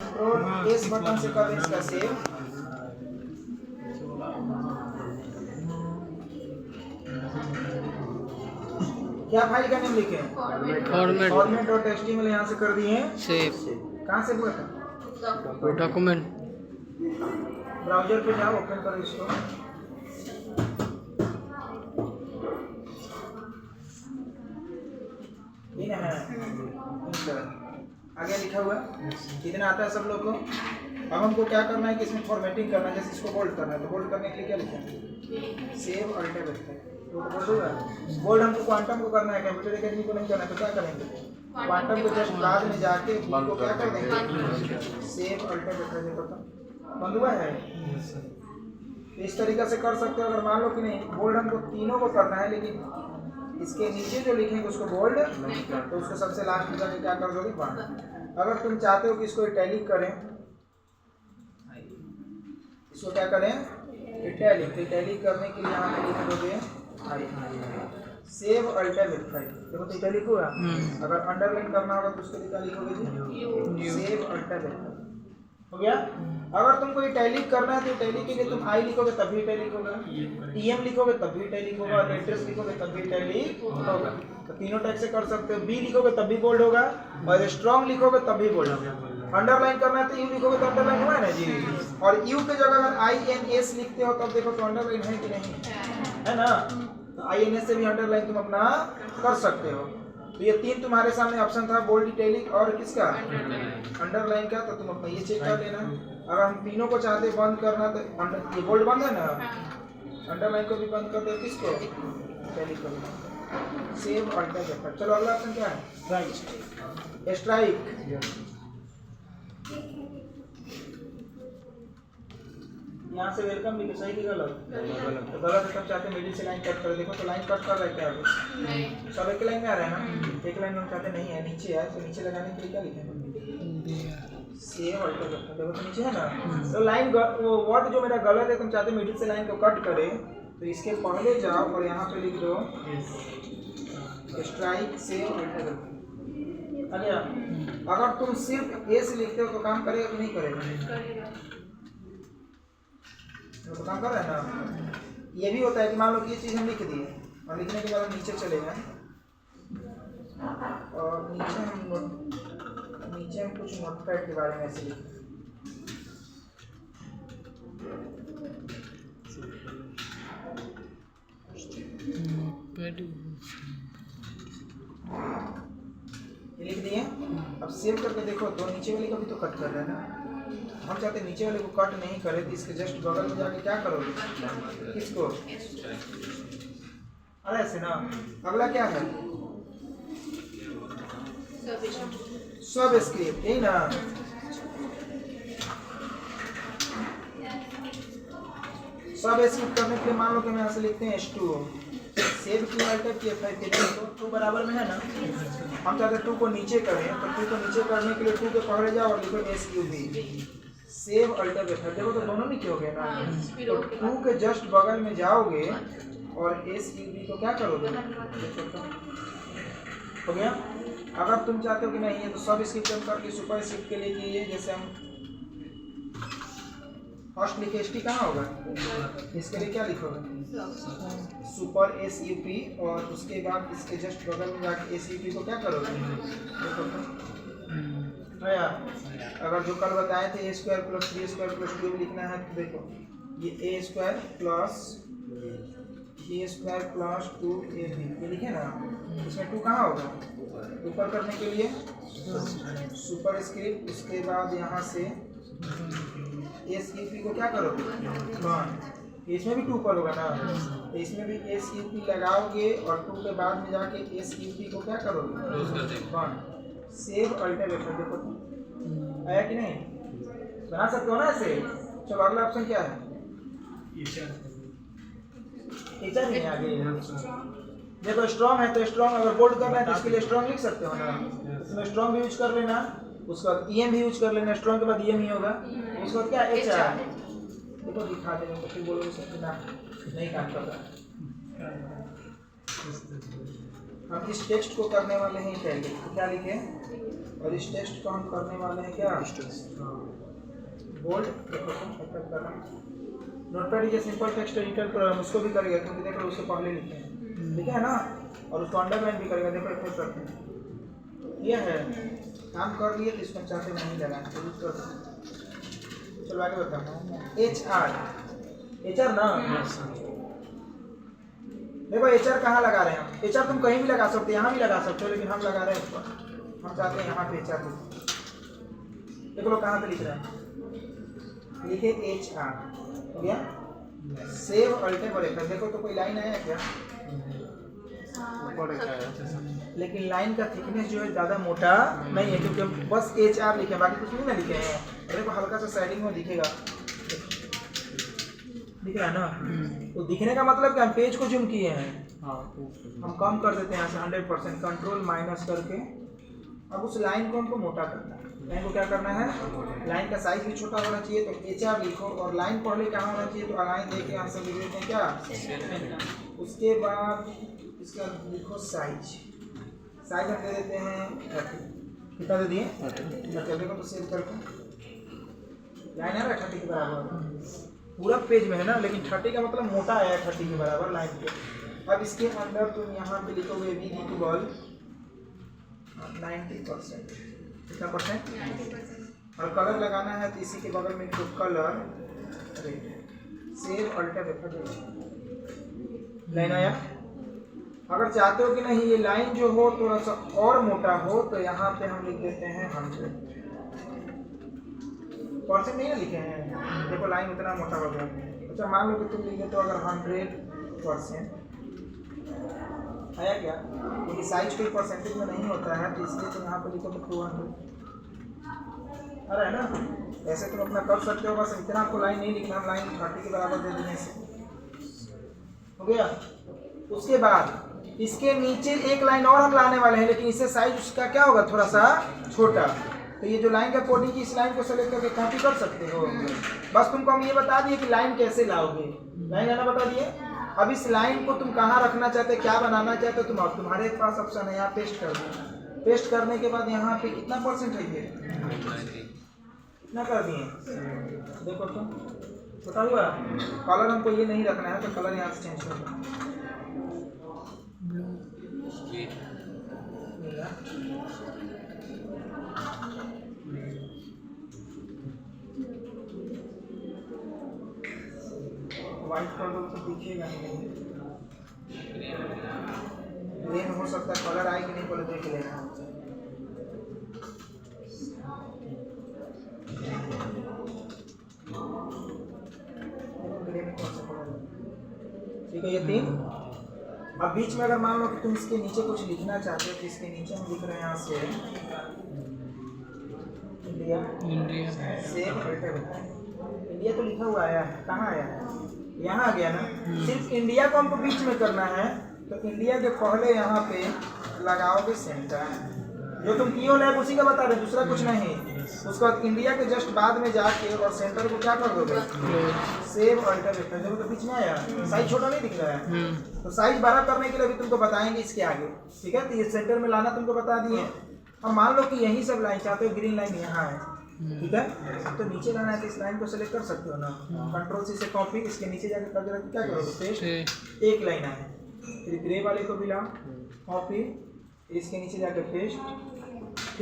Control S button से कर दें इसका सेव। क्या फाइल का नेम लिखे? फॉर्मेट डॉट एचटीएमएल यहाँ से कर दिए सेव। कहाँ से हुआ था? डॉक्यूमेंट। ब्राउजर पे जाओ, ओपन करो इसको। ये ना है आगे लिखा हुआ कितना आता है सब लोग को। अब हमको क्या करना है कि इसमें फॉर्मेटिंग करना है, जैसे इसको बोल्ड करना है तो बोल्ड करने के लिए क्या लिखें? सेव अल्टर लिखते हैं। तो बोल्ड होगा। बोल्ड हमको क्वांटम को करना है, कंप्यूटर एकेडमी को नहीं करना है, तो क्या करेंगे? क्वांटम को जस्ट बाद में जाके को क्या कर देंगे? सेव अल्टर लिखा देगा तो बंद हुआ है। इस तरीके से कर सकते हो। अगर मान लो कि नहीं बोल्ड हमको तीनों को करना है, लेकिन इसके नीचे जो लिखेंगे उसको बोल्ड, तो उसको सबसे लास्ट में जाके क्या कर दोगे? बंद। अगर तुम चाहते हो कि इसको इटैलिक करें, इसको क्या करें? इटैलिक। इटैलिक करने के लिए यहाँ पे लिख दोगे सेव अल्टर विथ फाइल। देखो तो इटैलिक हुआ। अगर अंडरलाइन करना होगा तो उसके लिए क्या लिखोगे जी? सेव अल्टर विथ हो गया। अगर तुमको इटैलिक करना है तो इटैलिक के लिए तुम आई लिखोगे तब भी इटैलिक होगा, टीएम लिखोगे तब भी इटैलिक होगा, लेटर्स लिखोगे तब भी इटैलिक होगा। तो तीनों टाइप से कर सकते हो। बी लिखोगे तब भी बोल्ड होगा, और स्ट्रॉन्ग लिखोगे तब भी बोल्ड होगा। अंडरलाइन करना है तो यू लिखोगे तो अंडरलाइन हुआ है ना जी। और यू के जगह अगर INS लिखते हो तब देखो तो अंडरलाइन है कि नहीं है ना। तो INS से भी अंडरलाइन तुम अपना कर सकते हो। तो ये तीन तुम्हारे सामने ऑप्शन था, बोल्ड, इटैलिक और किसका? अंडरलाइन का। तो तुम अपना ये चेक कर लेना। अगर हम तीनों को चाहते बंद करना तो ये बोल्ड बंद है ना, अंडरलाइन को भी बंद कर दो, किसको? इटैलिक को भी। सेव अल्टर करता। चलो अगला ऑप्शन क्या है? Right strike. यहाँ से वेलकम लिखे, सही कि गलत? तो गलत है, तब चाहते मिडिल से लाइन कट कर। देखो तो लाइन कट कर रहा है क्या? सब एक लाइन में आ रहा है ना। एक लाइन में हम चाहते नहीं है, नीचे है, तो नीचे लगाने के लिए क्या लिखेंगे? सेव अल्टर करता। देखो तो नीचे है ना। तो लाइन वो वर्ड जो मेरा गलत है, तुम चाहते मिडिल से लाइन को कट करे, तो इसके पहले जाओ और यहाँ पे लिख दो स्ट्राइक सेव अल्टर करता। अगर तुम सिर्फ ए से लिखते हो तो काम करेगा कि नहीं करेगा? तो काम कर रहा है ना। ये भी होता है कि मान लो कि ये चीज़ हम लिख दिए और लिखने के बाद हम नीचे चले गए और नीचे हम कुछ नोटपैड के बारे में ऐसे लिखें। लिख दिए। अब सेव करके देखो तो नीचे वाले को भी तो कट कर रहे हैं ना। हम चाहते हैं नीचे वाले को कट नहीं करे, तो इसके जस्ट बगल में जाके क्या करोगे? किसको? अरे ऐसे ना। अगला क्या है? सब स्क्रिप्ट, यही ना। सब स्क्रिप्ट करने के लिए मान लो कि हम यहाँ से लिखते हैं S2, सेव की अल्टर किया तो 2 बराबर में है ना। हम चाहते हैं 2 को नीचे करें, तो 2 को नीचे करने के लिए 2 के पकड़े जाओ और लिखो SUB सेव अल्टर वेक्टर। देखो तो दोनों नीचे हो गए ना। तो 2 के जस्ट बगल में जाओगे और SUB को क्या करोगे? हो गया। अगर तुम चाहते हो कि नहीं है तो सब स्क्रिप्ट हम करके सुपर स्क्रिप्ट के लिए चाहिए, जैसे हम फर्स्ट लिखे ST कहाँ होगा? इसके लिए क्या लिखोगे? सुपर SUP और उसके बाद इसके जस्ट बगल में जाके SUP को क्या करोगे? आया। अगर जो कल बताए थे A² + 3² + 2 लिखना है तो देखो ये A² + B² + 2AB ये लिखे ना। इसमें 2 कहाँ होगा? ऊपर करने के लिए सुपर स्क्रिप्ट, उसके बाद यहाँ से SUP को क्या करोगे? 1। इसमें भी 2 ऊपर होगा ना, तो इसमें भी SUP लगाओगे और 2 के बाद में जाके SUP को क्या करोगे? 1। Save alter vector. देखो तो आया कि नहीं? बना सकते हो ना ऐसे। चलो अगला ऑप्शन क्या है? एचआर नहीं आगे। देखो स्ट्रॉन्ग है तो स्ट्रॉन्ग, अगर बोल्ड करना है तो इसके लिए स्ट्रॉन्ग लिख सकते हो ना। इसमें स्ट्रॉन्ग भी यूज कर लेना, उसके बाद EM भी यूज कर लेना। स्ट्रॉन्ग के बाद EM ही होगा, उसके बाद क्या? HR। देखो दिखा देंगे तो फिर बोलोगे सब ना नहीं काम कर रहा। हम इस टेक्स्ट को करने वाले हैं इटैलिक, तो क्या लिखें? और इस टेस्ट को हम करने वाले हैं क्या, बोल्ड। नोटपैड ये सिंपल टेक्स्ट एडिटर प्रोग्राम उसको भी करेगा, क्योंकि देखो उससे पहले लिखे हैं, ठीक है ना, और उसको अंडरलाइन भी करेगा। देखो एक करते हैं, ये है काम कर लिए तो इसको चाहते नहीं लगा। चलो आगे बताओ। एच आर ना, देखो एच आर कहाँ लगा रहे हैं हम? एच आर तुम कहीं भी लगा सकते हो, यहाँ भी लगा सकते हो, लेकिन हम लगा रहे हैं ऊपर। हम चाहते हैं यहाँ पे एच आर लिखें। देखो लोग कहाँ पे लिख रहे हैं, लिखे एच आर, हो गया। सेव अल्टेबल है, देखो तो कोई लाइन आया क्या? लेकिन लाइन का थिकनेस जो है ज़्यादा मोटा नहीं है, क्योंकि बस एच आर लिखे, बाकी कुछ नहीं ना लिखे हैं। देखो हल्का सा साइडिंग में दिखेगा, दिख रहा है ना? तो दिखने का मतलब क्या, हम पेज को जूम किए हैं, हम कम कर देते हैं यहाँ से 100%, कंट्रोल माइनस करके। अब उस लाइन को हमको मोटा करना है। लाइन को क्या करना है, लाइन का साइज भी छोटा होना चाहिए, तो एच आर लिखो, और लाइन पहले कहाँ होना चाहिए, तो अलाइन देके यहाँ से लिख देते हैं क्या। उसके बाद इसका लिखो साइज, साइज हम दे देते हैं 30, कितना दे दिए 30। देखो तो सेव करके लाइन है ना 30 के बराबर, पूरा पेज में है ना, लेकिन 30 का मतलब मोटा है 30 के बराबर लाइन पे। अब इसके अंदर तुम यहाँ पे लिखोगे वी इक्वल 90%, कितना परसेंट, 90%। और कलर लगाना है तो इसी के बगल में लिखो colour red, save alter. Line आया। अगर चाहते हो कि नहीं ये लाइन जो हो थोड़ा सा और मोटा हो, तो यहाँ पे हम लिख देते हैं 100%, नहीं ना लिखे हैं, देखो लाइन उतना मोटा हो गया। अच्छा मान लो कि तुम लिख देते हो अगर 100% आया क्या, क्योंकि साइज कोई परसेंटेज में नहीं होता है, तो इसलिए तुम यहाँ पे लिखो तो 200 आ रहा है ना। ऐसे तुम अपना कर सकते हो, बस इतना आपको लाइन नहीं लिखना, हम लाइन 30 के बराबर दे देने से हो गया। उसके बाद इसके नीचे एक लाइन और हम लाने वाले हैं, लेकिन इससे साइज उसका क्या होगा, थोड़ा सा छोटा। तो ये जो लाइन का कोडिंग की, इस लाइन को सेलेक्ट करके कॉपी कर सकते हो। बस तुमको हम ये बता दिए कि लाइन कैसे लाओगे, लाइन लाना बता दिए। अब इस लाइन को तुम कहाँ रखना चाहते, क्या बनाना चाहते हो तुम, अब तुम्हारे पास ऑप्शन है, यहाँ पेस्ट कर दो। पेस्ट करने के बाद यहाँ पे कितना परसेंट है, ये कितना कर दिए, देखो तो छोटा हुआ। कलर हमको ये नहीं रखना है, तो कलर यहाँ से चेंज कर दो। व्हाइट कर दो तो दिखेगा नहीं, ग्रे में हो सकता है कलर आए कि नहीं, बोले देख लेना। ग्रे में कौन सा कलर, ठीक है ये 3। अब बीच में अगर मान लो कि तुम इसके नीचे कुछ लिखना चाहते हो, तो इसके नीचे हम लिख रहे हैं यहाँ से इंडिया, सेव इंडिया तो लिखा हुआ आया है, कहाँ आया है, यहाँ आ गया ना। सिर्फ इंडिया को हमको बीच में करना है, तो इंडिया के पहले यहाँ पे लगाओगे सेंटर, जो तुम कियो लैब उसी का बता रहे, दूसरा कुछ नहीं। उसके बाद इंडिया के जस्ट बाद में जाके और सेंटर को क्या कर दोगे, सेव अल्टर। देखो तो बीच में आया, साइज छोटा नहीं दिख रहा है, तो साइज बड़ा करने के लिए भी तुमको बताएंगे इसके आगे, ठीक है। तो ये सेंटर में लाना तुमको बता दिए। अब मान लो कि यही सब लाइन चाहते हो, ग्रीन लाइन यहाँ है, ठीक है, तो नीचे लाना है तो इस लाइन को सेलेक्ट कर सकते हो ना, कंट्रोल सी से कॉपी, इसके नीचे जाकर कर क्या करोगे, पेस्ट। एक लाइन आए, फिर ग्रे वाले को भी लाओ, कॉपी, इसके नीचे जाकर पेस्ट,